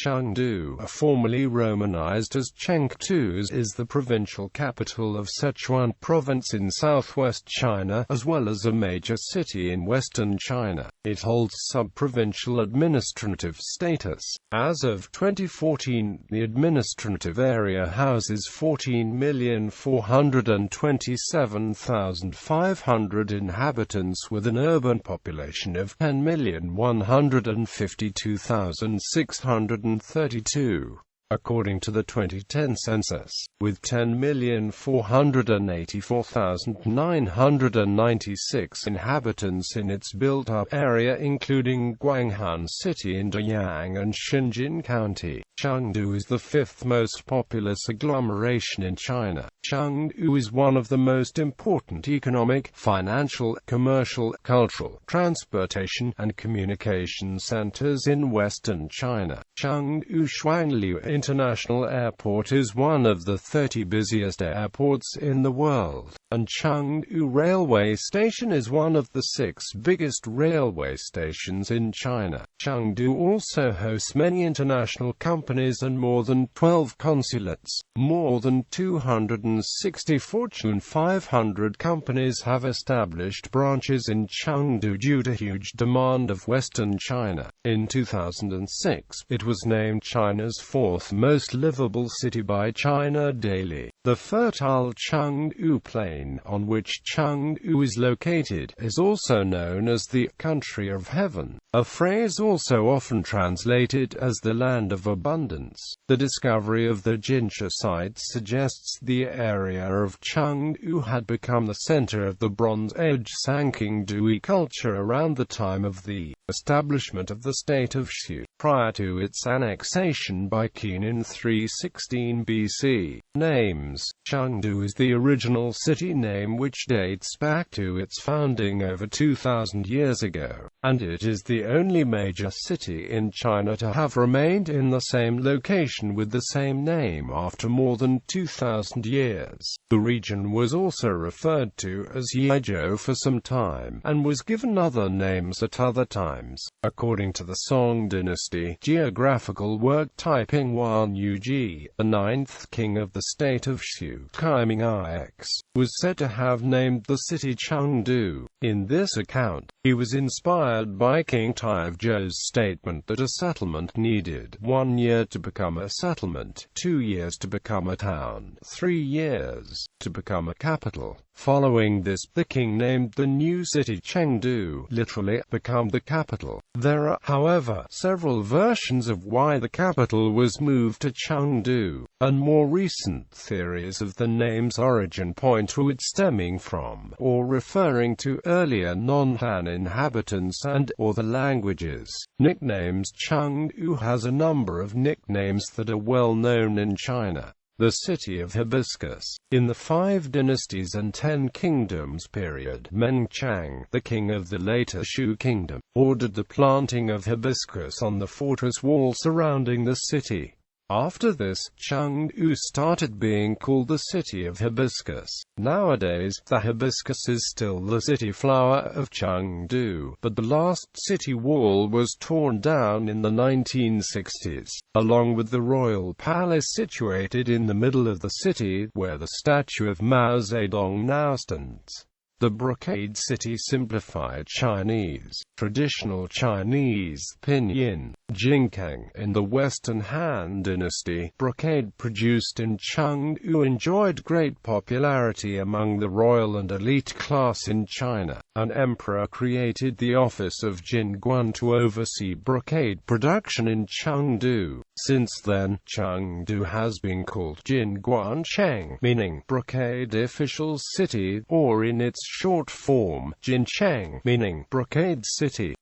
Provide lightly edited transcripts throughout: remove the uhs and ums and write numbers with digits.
Chengdu, formerly romanized as Chengtu, is the provincial capital of Sichuan province in southwest China, as well as a major city in western China. It holds sub-provincial administrative status. As of 2014, the administrative area houses 14,427,500 inhabitants with an urban population of 10,152,632. According to the 2010 census, with 10,484,996 inhabitants in its built-up area including Guanghan City in Deyang and Xinjin County. Chengdu is the fifth most populous agglomeration in China. Chengdu is one of the most important economic, financial, commercial, cultural, transportation, and communication centers in western China. Chengdu Shuangliu International Airport is one of the 30 busiest airports in the world, and Chengdu Railway Station is one of the 6 biggest railway stations in China. Chengdu also hosts many international companies and more than 12 consulates. More than 260 Fortune 500 companies have established branches in Chengdu due to huge demand of western China. In 2006, it was named China's 4th most livable city by China Daily. The fertile Chengdu Plain, on which Chengdu is located, is also known as the country of heaven, a phrase also often translated as the land of abundance. The discovery of the Jinsha site suggests the area of Chengdu had become the center of the Bronze Age Sankingdui culture around the time of the establishment of the state of Shu, prior to its annexation by Qin in 316 BC. Names. Chengdu is the original city name which dates back to its founding over 2,000 years ago, and it is the only major city in China to have remained in the same location with the same name after more than 2,000 years. The region was also referred to as Yizhou for some time, and was given other names at other times. According to the Song dynasty geographical work Taiping Wan Yuji, the 9th king of the state of Shu, Kaiming Ix, was said to have named the city Chengdu. In this account, he was inspired by King Taizhou's statement that a settlement needed 1 year to become a settlement, 2 years to become a town, 3 years to become a capital. Following this, the king named the new city Chengdu, literally, become the capital. There are, however, several versions of why the capital was moved to Chengdu, and more recent theories of the name's origin point to it stemming from, or referring to earlier non-Han inhabitants and/or the languages. Nicknames. Chengdu has a number of nicknames that are well known in China. The city of hibiscus. In the 5 dynasties and 10 kingdoms period, Menchang, the king of the later Shu kingdom, ordered the planting of hibiscus on the fortress wall surrounding the city. After this, Chengdu started being called the city of hibiscus. Nowadays, the hibiscus is still the city flower of Chengdu, but the last city wall was torn down in the 1960s, along with the royal palace situated in the middle of the city, where the statue of Mao Zedong now stands. The Brocade City simplified Chinese, traditional Chinese, pinyin, Jingkang. In the Western Han Dynasty, brocade produced in Chengdu enjoyed great popularity among the royal and elite class in China. An emperor created the office of Jinguan to oversee brocade production in Chengdu. Since then, Chengdu has been called Jinguancheng, meaning brocade official city, or in its short form, Jincheng, meaning brocade city.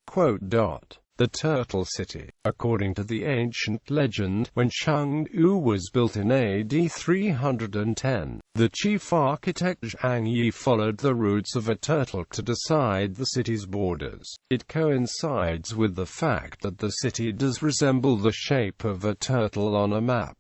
The Turtle City. According to the ancient legend, when Chengdu was built in AD 310, the chief architect Zhang Yi followed the roots of a turtle to decide the city's borders. It coincides with the fact that the city does resemble the shape of a turtle on a map.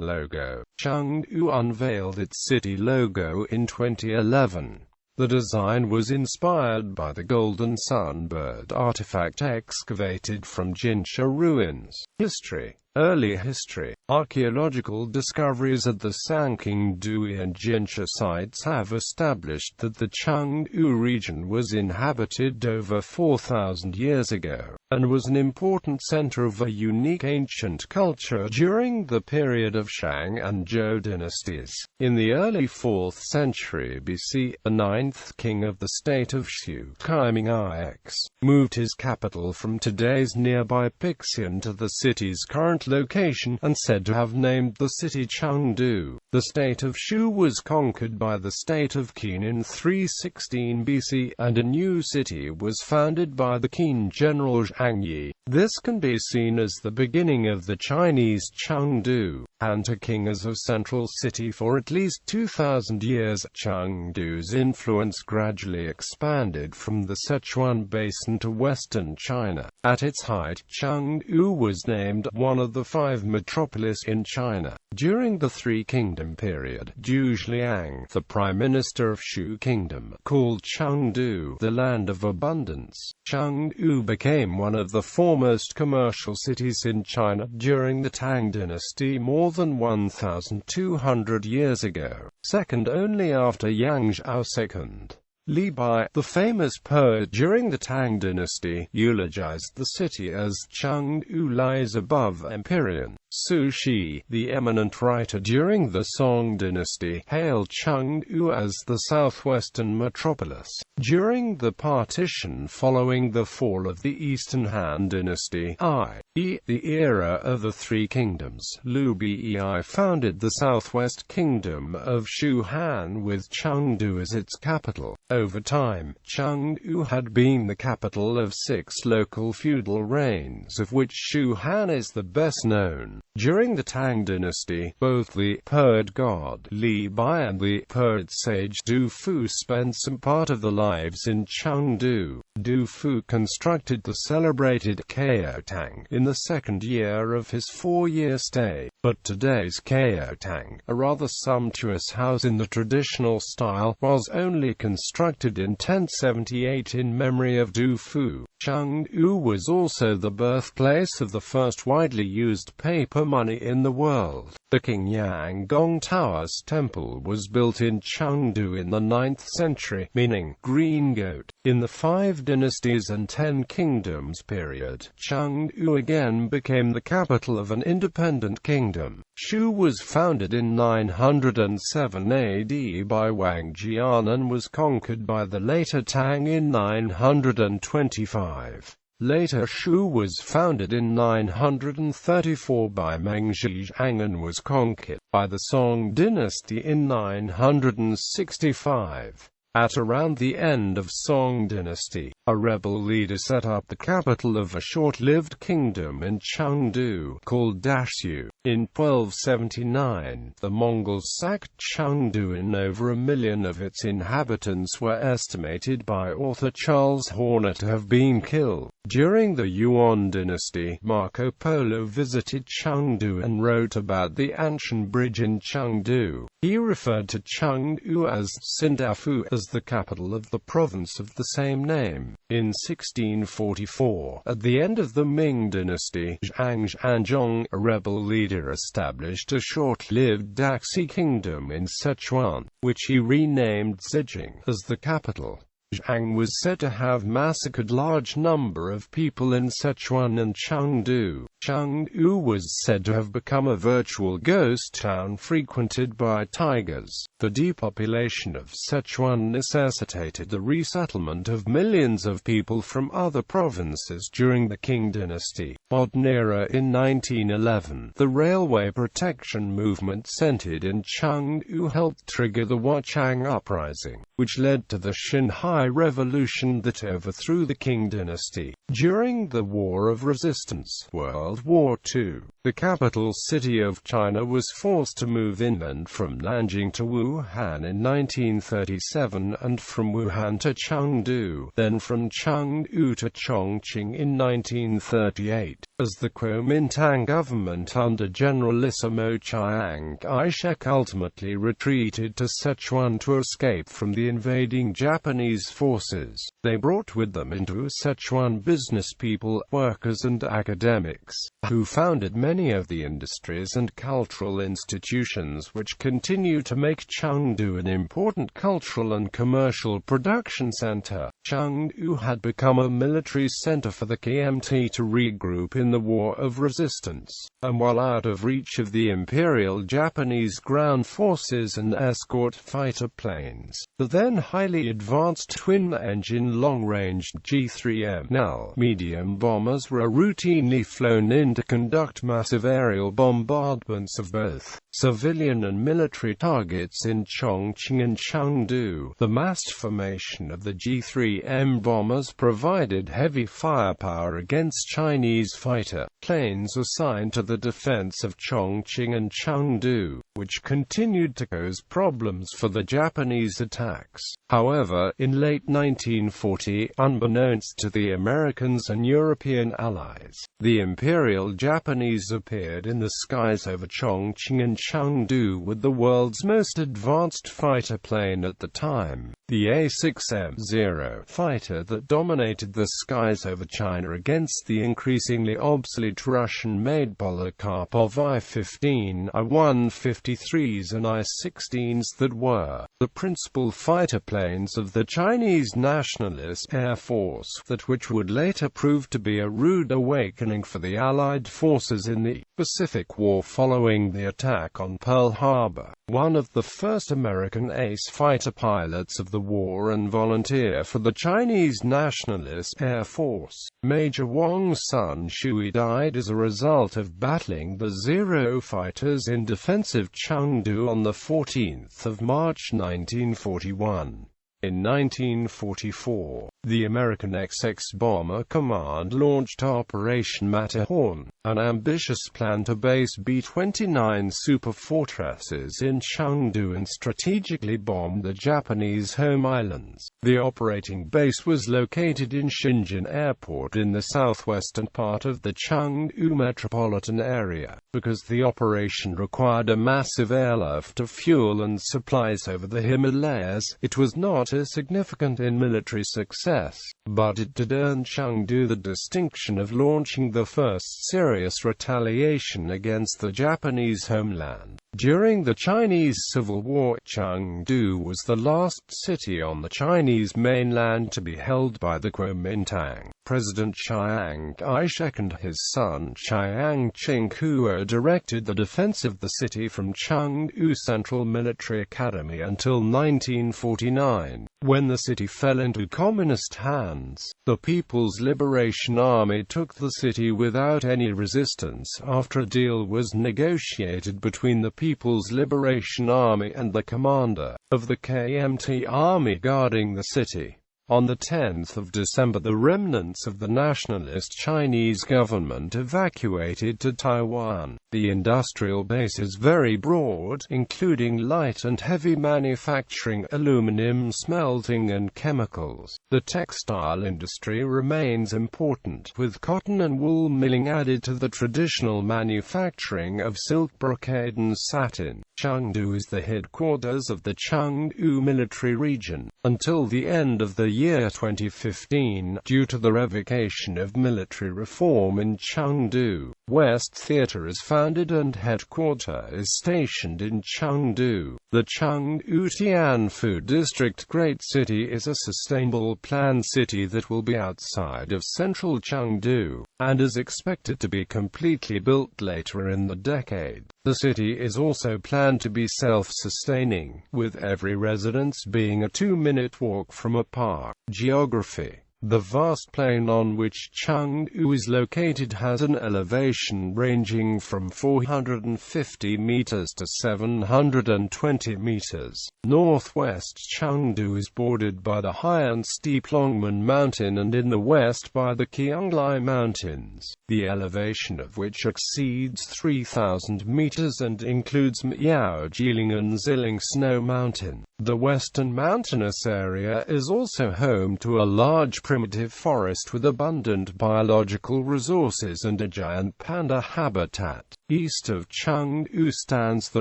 Logo. Chengdu unveiled its city logo in 2011. The design was inspired by the golden sunbird artifact excavated from Jinsha ruins. History. Early history. Archaeological discoveries at the Chengdu and Jinsha sites have established that the Chengdu region was inhabited over 4,000 years ago, and was an important center of a unique ancient culture during the period of Shang and Zhou dynasties. In the early 4th century BC, the 9th king of the state of Shu, Ix, moved his capital from today's nearby Pixian to the city's current location, and said to have named the city Chengdu. The state of Shu was conquered by the state of Qin in 316 BC, and a new city was founded by the Qin general Zhang Yi. This can be seen as the beginning of the Chinese Chengdu, and a king as a central city for at least 2,000 years. Chengdu's influence gradually expanded from the Sichuan basin to western China. At its height, Chengdu was named one of the 5 metropolis in China. During the Three Kingdom period, Zhu Zhiliang, the prime minister of Shu Kingdom, called Chengdu the land of abundance. Chengdu became one of the foremost commercial cities in China during the Tang dynasty more than 1,200 years ago, second only after Yangzhou. Second, Li Bai, the famous poet during the Tang dynasty, eulogized the city as Chengdu lies above Empyrean. Su Shi, the eminent writer during the Song dynasty, hailed Chengdu as the southwestern metropolis. During the partition following the fall of the Eastern Han dynasty, i.e., the era of the Three Kingdoms, Liu Bei founded the southwest kingdom of Shu Han with Chengdu as its capital. Over time, Chengdu had been the capital of 6 local feudal reigns, of which Shu Han is the best known. During the Tang dynasty, both the poet god Li Bai and the poet sage Du Fu spent some part of their lives in Chengdu. Du Fu constructed the celebrated Caotang in the second year of his 4-year stay, but today's Caotang, a rather sumptuous house in the traditional style, was only constructed in 1078 in memory of Du Fu. Chengdu was also the birthplace of the first widely used paper money in the world. The Qingyang Gong Taoist temple was built in Chengdu in the 9th century, meaning green goat. In the 5 dynasties and 10 kingdoms period, Chengdu again became the capital of an independent kingdom. Shu was founded in 907 AD by Wang Jian and was conquered by the later Tang in 925. Later Shu was founded in 934 by Meng Zhizhang and was conquered by the Song dynasty in 965. At around the end of Song dynasty, a rebel leader set up the capital of a short-lived kingdom in Chengdu, called Dashu. In 1279, the Mongols sacked Chengdu and over 1 million of its inhabitants were estimated by author Charles Horner to have been killed. During the Yuan dynasty, Marco Polo visited Chengdu and wrote about the ancient bridge in Chengdu. He referred to Chengdu as Sindafu, as the capital of the province of the same name. In 1644, at the end of the Ming dynasty, Zhang Zhanzong, a rebel leader, established a short-lived Daxi kingdom in Sichuan, which he renamed Zijing, as the capital. Zhang was said to have massacred large number of people in Sichuan and Chengdu. Chengdu was said to have become a virtual ghost town frequented by tigers. The depopulation of Sichuan necessitated the resettlement of millions of people from other provinces during the Qing dynasty. Modern era. In 1911, the railway protection movement centered in Chengdu helped trigger the Wuchang Uprising, which led to the Xinhai Revolution that overthrew the Qing dynasty. During the War of Resistance, World World War II. The capital city of China was forced to move inland from Nanjing to Wuhan in 1937 and from Wuhan to Chengdu, then from Chengdu to Chongqing in 1938. As the Kuomintang government under Generalissimo Chiang Kai-shek ultimately retreated to Sichuan to escape from the invading Japanese forces, they brought with them into Sichuan business people, workers and academics, who founded many of the industries and cultural institutions which continue to make Chengdu an important cultural and commercial production center. Chengdu had become a military center for the KMT to regroup in the War of Resistance, and while out of reach of the Imperial Japanese ground forces and escort fighter planes, the then highly advanced twin-engine long-range G3M medium bombers were routinely flown in to conduct massive aerial bombardments of both civilian and military targets in Chongqing and Chengdu. The massed formation of the G3M bombers provided heavy firepower against Chinese fighter planes assigned to the defense of Chongqing and Chengdu, which continued to cause problems for the Japanese attacks. However, in late 1940, unbeknownst to the Americans and European allies, the Imperial Japanese appeared in the skies over Chongqing and Chengdu with the world's most advanced fighter plane at the time, the A-6M-0 fighter that dominated the skies over China against the increasingly obsolete Russian-made Polikarpov I-15, I-153s and I-16s that were the principal fighter planes of the Chinese Nationalist Air Force, which would later prove to be a rude awakening for the Allied forces in the Pacific War following the attack on Pearl Harbor. One of the first American ace fighter pilots of the war and volunteer for the Chinese Nationalist Air Force, Major Wang's son Shui died as a result of battling the Zero fighters in defensive Chengdu on 14 March 1941. In 1944, the American XX Bomber Command launched Operation Matterhorn, an ambitious plan to base B-29 superfortresses in Chengdu and strategically bomb the Japanese home islands. The operating base was located in Xinjin Airport in the southwestern part of the Chengdu metropolitan area. Because the operation required a massive airlift of fuel and supplies over the Himalayas, it was not as significant in military success, but it did earn Chengdu the distinction of launching the first serious retaliation against the Japanese homeland. During the Chinese Civil War, Chengdu was the last city on the Chinese mainland to be held by the Kuomintang. President Chiang Kai-shek and his son Chiang Ching-kuo directed the defense of the city from Chengdu Central Military Academy until 1949, when the city fell into communist hands. The People's Liberation Army took the city without any resistance after a deal was negotiated between the People's Liberation Army and the commander of the KMT army guarding the city. On 10 December, the remnants of the nationalist Chinese government evacuated to Taiwan. The industrial base is very broad, including light and heavy manufacturing, aluminum smelting and chemicals. The textile industry remains important, with cotton and wool milling added to the traditional manufacturing of silk, brocade and satin. Chengdu is the headquarters of the Chengdu military region, until the end of the year 2015, due to the revocation of military reform in Chengdu. West Theater is founded and headquarter is stationed in Chengdu. The Chengdu Tianfu District Great City is a sustainable planned city that will be outside of central Chengdu, and is expected to be completely built later in the decade. The city is also planned to be self-sustaining, with every residence being a 2-minute walk from a park. Geography. The vast plain on which Chengdu is located has an elevation ranging from 450 meters to 720 meters. Northwest Chengdu is bordered by the high and steep Longmen Mountain and in the west by the Qianglai Mountains, the elevation of which exceeds 3,000 meters and includes Miaojiling and Ziling Snow Mountain. The western mountainous area is also home to a large primitive forest with abundant biological resources and a giant panda habitat. East of Chengdu stands the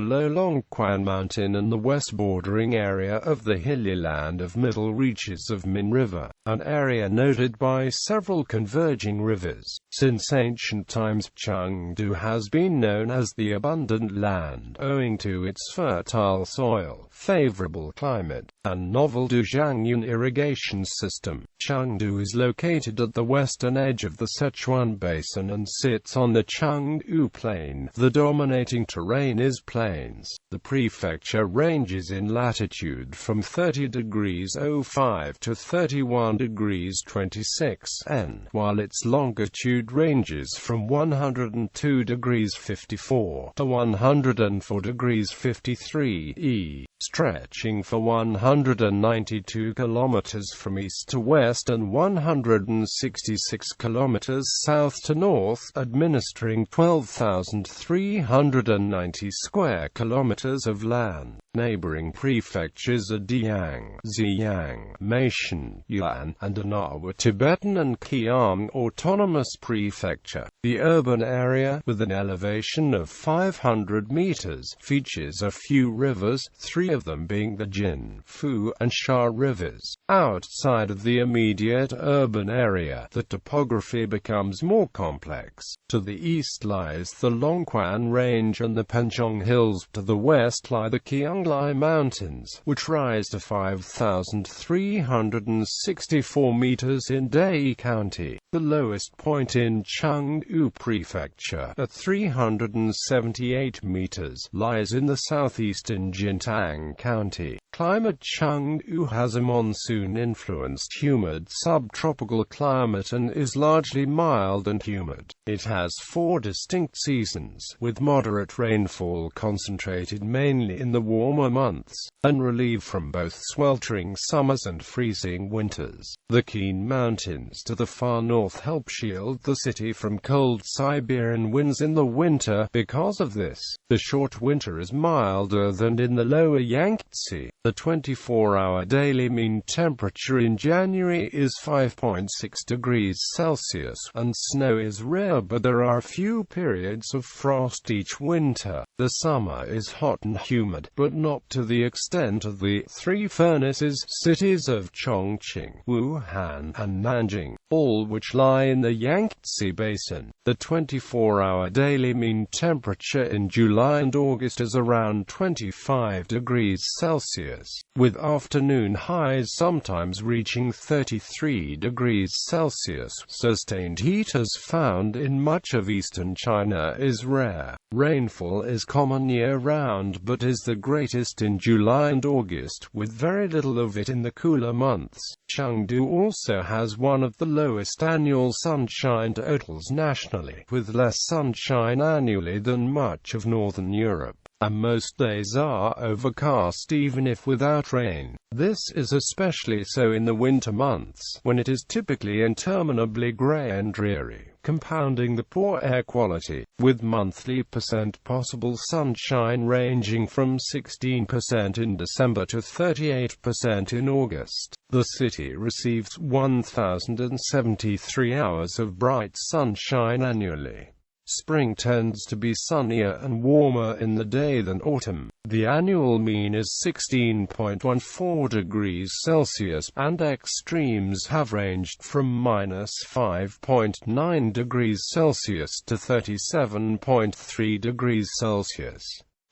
low Longquan Mountain and the west bordering area of the hilly land of middle reaches of Min River, an area noted by several converging rivers. Since ancient times, Chengdu has been known as the abundant land, owing to its fertile soil, favorable climate, and novel Duzhangyun irrigation system. Chengdu is located at the western edge of the Sichuan basin and sits on the Chengdu Plain. The dominating terrain is plains. The prefecture ranges in latitude from 30 degrees 05 to 31 degrees 26 N, while its longitude ranges from 102 degrees 54 to 104 degrees 53 E, stretching for 192 kilometers from east to west and 166 kilometers south to north, administering 12,390 square kilometers of land. Neighboring prefectures are Deyang, Xinjin, Meishan, Yuan, and Anawa Tibetan and Qian Autonomous Prefecture. The urban area, with an elevation of 500 meters, features a few rivers, three of them being the Jin, Fu, and Sha rivers. Outside of the immediate urban area, the topography becomes more complex. To the east lies the Longquan Range and the Penchong Hills. To the west lie the Qianglai Mountains, which rise to 5,364 meters in Deyang County. The lowest point in Chengdu Prefecture, at 378 meters, lies in the southeastern Jintang County. Climate: Chengdu has a monsoon-influenced humid subtropical climate and is largely mild and humid. It has 4 distinct seasons, with moderate rainfall concentrated mainly in the warmer months, and relieved from both sweltering summers and freezing winters. The keen mountains to the far north help shield the city from cold Siberian winds in the winter. Because of this, the short winter is milder than in the lower Yangtze. The 24-hour daily mean temperature in January is 5.6 degrees Celsius, and snow is rare, but there are few periods of frost each winter. The summer is hot and humid, but not to the extent of the three furnaces cities of Chongqing, Wuhan, and Nanjing, all which lie in the Yangtze Basin. The 24-hour daily mean temperature in July and August is around 25 degrees Celsius, with afternoon highs sometimes reaching 33 degrees Celsius. Sustained heat as found in much of eastern China is rare. Rainfall is common year-round but is the greatest in July and August, with very little of it in the cooler months. Chengdu also has one of the lowest annual sunshine totals nationally, with less sunshine annually than much of northern Europe, and most days are overcast even if without rain. This is especially so in the winter months, when it is typically interminably grey and dreary, compounding the poor air quality, with monthly possible sunshine ranging from 16% in December to 38% in August. The city receives 1,073 hours of bright sunshine annually. Spring tends to be sunnier and warmer in the day than autumn. The annual mean is 16.14 degrees Celsius, and extremes have ranged from -5.9 degrees Celsius to 37.3 degrees Celsius.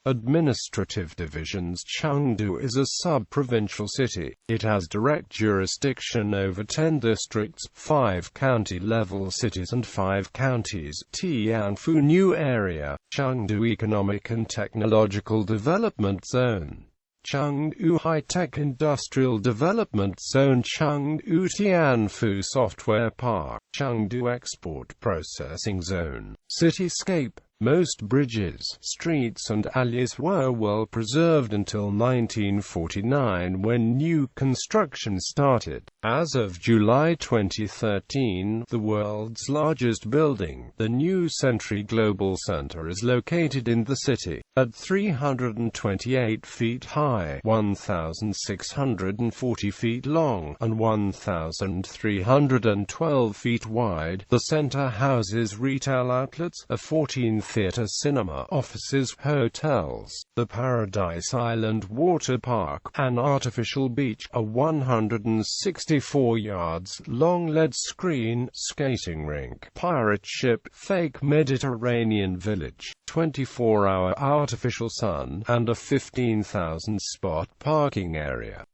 Administrative divisions: Chengdu is a sub-provincial city. It has direct jurisdiction over 10 districts, 5 county-level cities and 5 counties. Tianfu New Area, Chengdu Economic and Technological Development Zone. Chengdu High-Tech Industrial Development Zone, Chengdu Tianfu Software Park, Chengdu Export Processing Zone. Cityscape. Most bridges, streets and alleys were well preserved until 1949, when new construction started. As of July 2013, the world's largest building, the new Century Global Center, is located in the city. At 328 feet high, 1,640 feet long, and 1,312 feet wide, the center houses retail outlets, a 14-theater cinema, offices, hotels, the Paradise Island Water Park, an artificial beach, a 164 yards long LED screen, skating rink, pirate ship, fake Mediterranean village, 24-hour artificial sun, and a 15,000-spot parking area.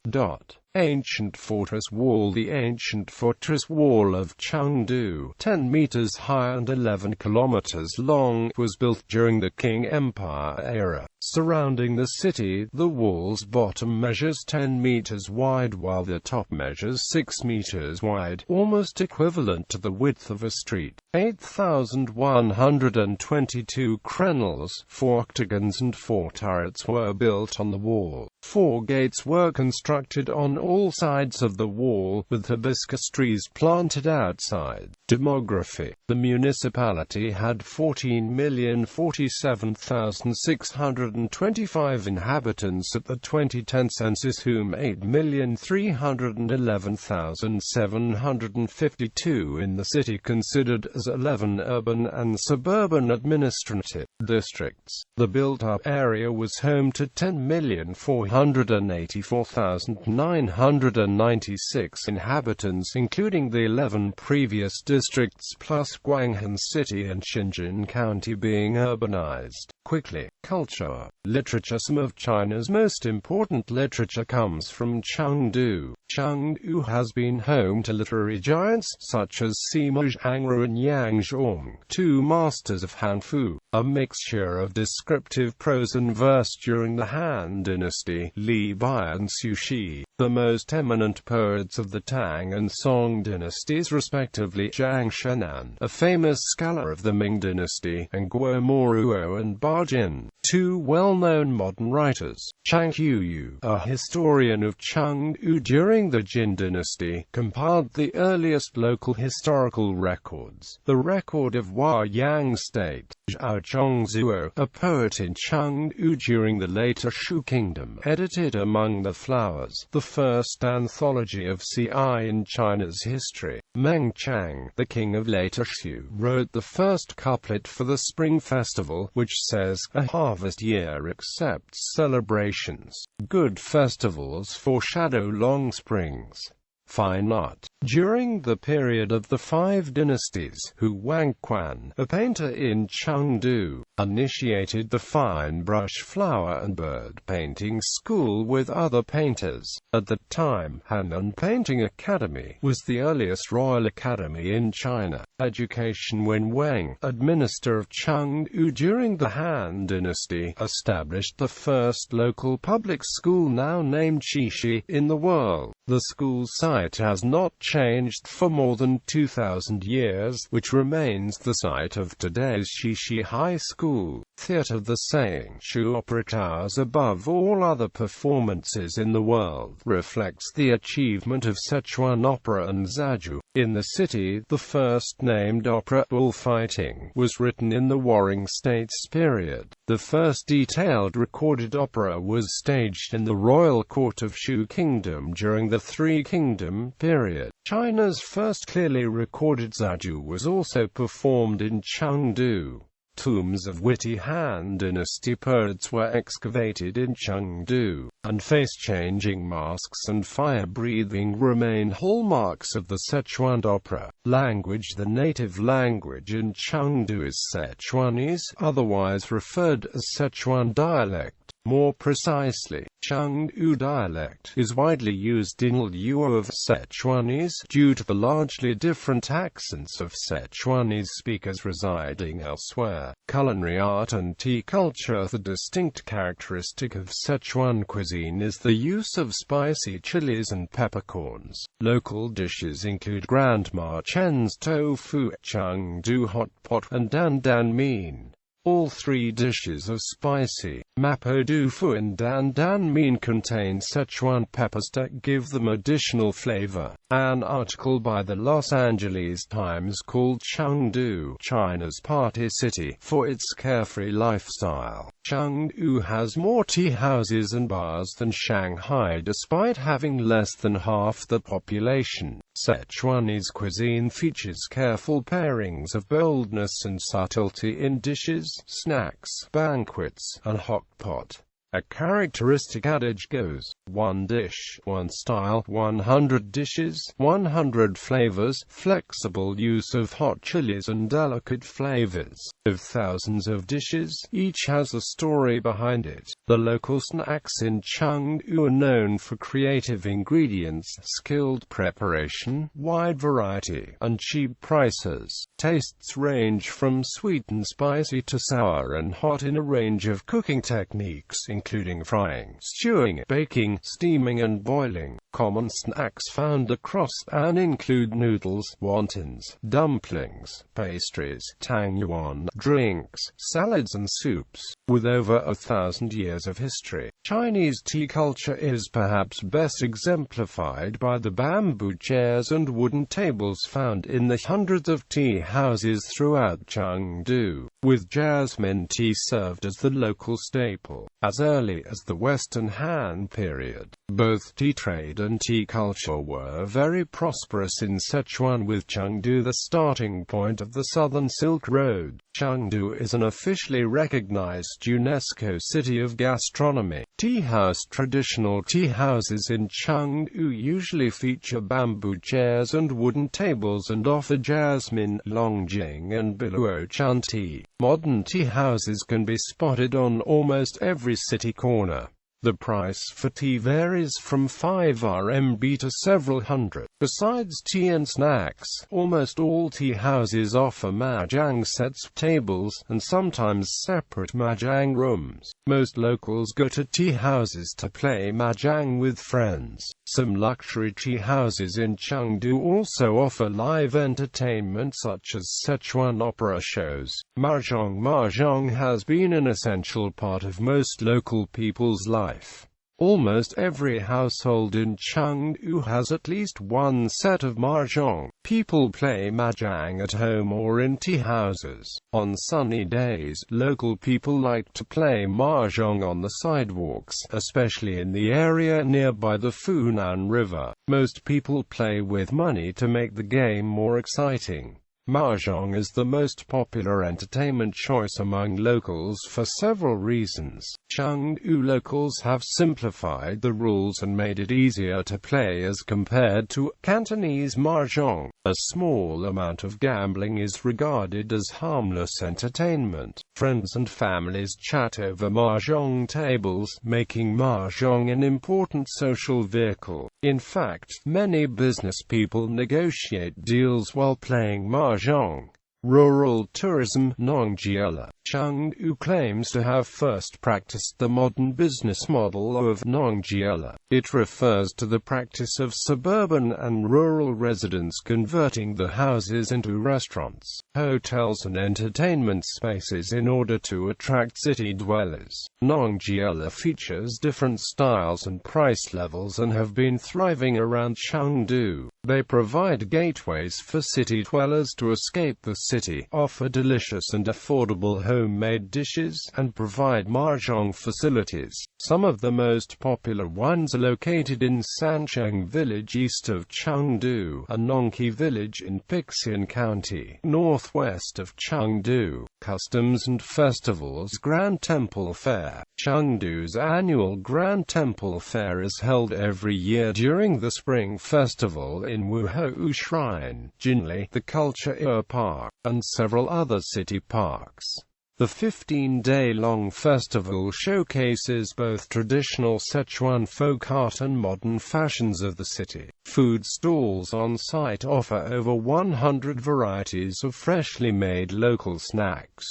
Ancient fortress wall. The ancient fortress wall of Chengdu, 10 meters high and 11 kilometers long, was built during the Qing Empire era. Surrounding the city, the wall's bottom measures 10 meters wide while the top measures 6 meters wide, almost equivalent to the width of a street. 8,122 crenels, 4 octagons and 4 turrets were built on the wall. 4 gates were constructed on all sides of the wall, with hibiscus trees planted outside. Demography. The municipality had 14,047,625 inhabitants at the 2010 census, whom 8,311,752 in the city considered as 11 urban and suburban administrative districts. The built-up area was home to 10,484,996 inhabitants, including the 11 previous districts plus Guanghan City and Xinjin County being urbanized quickly. Culture. Literature. Some of China's most important literature comes from Chengdu. Chengdu has been home to literary giants such as Sima Zhangru and Yang Zhong, 2 masters of Hanfu, a mixture of descriptive prose and verse during the Han Dynasty, Li Bai and Xu Shi, the most eminent poets of the Tang and Song dynasties respectively, Zhang Shenan, a famous scholar of the Ming Dynasty, and Guo Moruo and Ba Jin, 2 well-known modern writers. Chang Yu, a historian of Chengdu during the Jin Dynasty, compiled the earliest local historical records. The record of Huayang State. Zhao Zhongzuo, a poet in Chengdu during the later Shu Kingdom, edited Among the Flowers, the first anthology of CI in China's history. Meng Chang, the king of later Shu, wrote the first couplet for the Spring Festival, which says, "A harvest year accepts celebrations. Good festivals foreshadow long springs." Fine art. During the period of the 5 dynasties, Hu Wangquan, a painter in Chengdu, initiated the fine brush, flower and bird painting school with other painters. At the time, Hannan Painting Academy was the earliest royal academy in China. Education. When Wang, administrator of Chengdu during the Han Dynasty, established the first local public school, now named Shishi, in the world. The school site has not changed for more than 2,000 years, which remains the site of today's Shishi High School. Theatre. The saying, "Shu opera towers above all other performances in the world," reflects the achievement of Sichuan opera and zaju. In the city, the first named opera, Bullfighting, was written in the Warring States period. The first detailed recorded opera was staged in the royal court of Shu Kingdom during the Three Kingdom period. China's first clearly recorded zaju was also performed in Chengdu. Tombs of witty Han Dynasty poets were excavated in Chengdu, and face-changing masks and fire-breathing remain hallmarks of the Sichuan opera. Language. The native language in Chengdu is Sichuanese, otherwise referred as Sichuan dialect. More precisely, Chengdu dialect is widely used in lieu of Sichuanese due to the largely different accents of Sichuanese speakers residing elsewhere. Culinary art and tea culture. The distinct characteristic of Sichuan cuisine is the use of spicy chilies and peppercorns. Local dishes include Grandma Chen's tofu, Chengdu hot pot, and Dan Dan mean. All three dishes are spicy. Mapo tofu and Dan Dan mean contain Sichuan peppers that give them additional flavor. An article by the Los Angeles Times called Chengdu, China's party city, for its carefree lifestyle. Chengdu has more tea houses and bars than Shanghai despite having less than half the population. Sichuanese cuisine features careful pairings of boldness and subtlety in dishes, snacks, banquets, and hot pot. A characteristic adage goes, one dish, one style, 100 dishes, 100 flavors. Flexible use of hot chilies and delicate flavors. Of thousands of dishes, each has a story behind it. The local snacks in Chengdu are known for creative ingredients, skilled preparation, wide variety, and cheap prices. Tastes range from sweet and spicy to sour and hot in a range of cooking techniques, including frying, stewing, baking, steaming and boiling. Common snacks found across and include noodles, wontons, dumplings, pastries, tangyuan, drinks, salads and soups. With over 1,000 years of history, Chinese tea culture is perhaps best exemplified by the bamboo chairs and wooden tables found in the hundreds of tea houses throughout Chengdu, with jasmine tea served as the local staple. As early as the Western Han period, both tea trade and tea culture were very prosperous in Sichuan, with Chengdu the starting point of the Southern Silk Road. Chengdu is an officially recognized UNESCO City of Gastronomy. Tea house. Traditional tea houses in Chengdu usually feature bamboo chairs and wooden tables and offer jasmine, longjing and biluochan tea. Modern tea houses can be spotted on almost every city corner. The price for tea varies from 5 RMB to several hundred. Besides tea and snacks, almost all tea houses offer mahjong sets, tables, and sometimes separate mahjong rooms. Most locals go to tea houses to play mahjong with friends. Some luxury tea houses in Chengdu also offer live entertainment such as Sichuan opera shows. Mahjong has been an essential part of most local people's life. Almost every household in Chengdu has at least one set of mahjong. People play mahjong at home or in tea houses. On sunny days, local people like to play mahjong on the sidewalks, especially in the area nearby the Funan River. Most people play with money to make the game more exciting. Mahjong is the most popular entertainment choice among locals for several reasons. Chengdu locals have simplified the rules and made it easier to play as compared to Cantonese mahjong. A small amount of gambling is regarded as harmless entertainment. Friends and families chat over mahjong tables, making mahjong an important social vehicle. In fact, many business people negotiate deals while playing mahjong. Rural tourism. Nongjiela. Chengdu claims to have first practiced the modern business model of Nongjiela. It refers to the practice of suburban and rural residents converting the houses into restaurants, hotels and entertainment spaces in order to attract city dwellers. Nongjiela features different styles and price levels and have been thriving around Chengdu. They provide gateways for city dwellers to escape the city, offer delicious and affordable homemade dishes, and provide mahjong facilities. Some of the most popular ones are located in Sancheng village east of Chengdu, and Nongqi village in Pixian County, northwest of Chengdu. Customs and festivals. Grand Temple Fair. Chengdu's annual Grand Temple Fair is held every year during the Spring Festival in Wuhou Shrine, Jinli, the Culture Park, and several other city parks. The 15-day-long festival showcases both traditional Sichuan folk art and modern fashions of the city. Food stalls on site offer over 100 varieties of freshly made local snacks.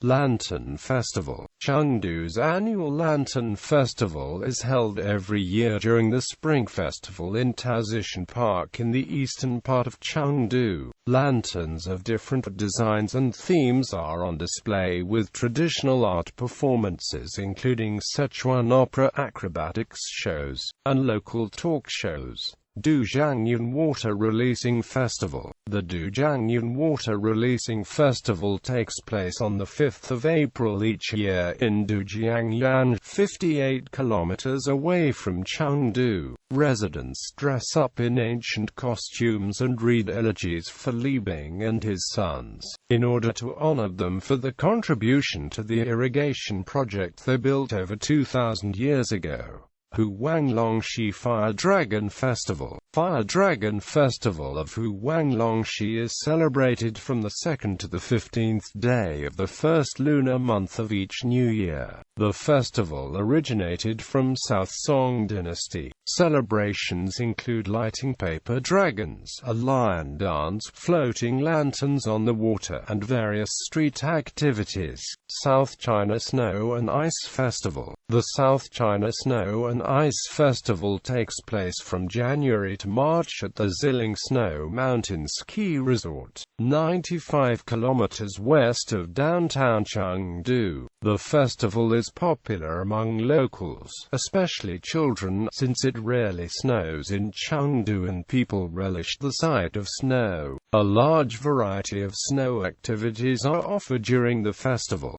Lantern Festival. Chengdu's annual Lantern Festival is held every year during the Spring Festival in Taoxian Park in the eastern part of Chengdu. Lanterns of different designs and themes are on display, with traditional art performances including Sichuan opera, acrobatics shows, and local talk shows. Deyang Water Releasing Festival. The Deyang Water Releasing Festival takes place on the 5th of April each year in Deyang, 58 kilometers away from Chengdu. Residents dress up in ancient costumes and read elegies for Li Bing and his sons, in order to honor them for the contribution to the irrigation project they built over 2,000 years ago. Huanglongxi Fire Dragon Festival. Fire Dragon Festival of Huanglongxi is celebrated from the 2nd to the 15th day of the first lunar month of each new year. The festival originated from South Song Dynasty. Celebrations include lighting paper dragons, a lion dance, floating lanterns on the water, and various street activities. South China Snow and Ice Festival. The South China Snow and Ice Festival takes place from January to March at the Ziling Snow Mountain Ski Resort, 95 kilometers west of downtown Chengdu. The festival is popular among locals, especially children, since it rarely snows in Chengdu and people relish the sight of snow. A large variety of snow activities are offered during the festival.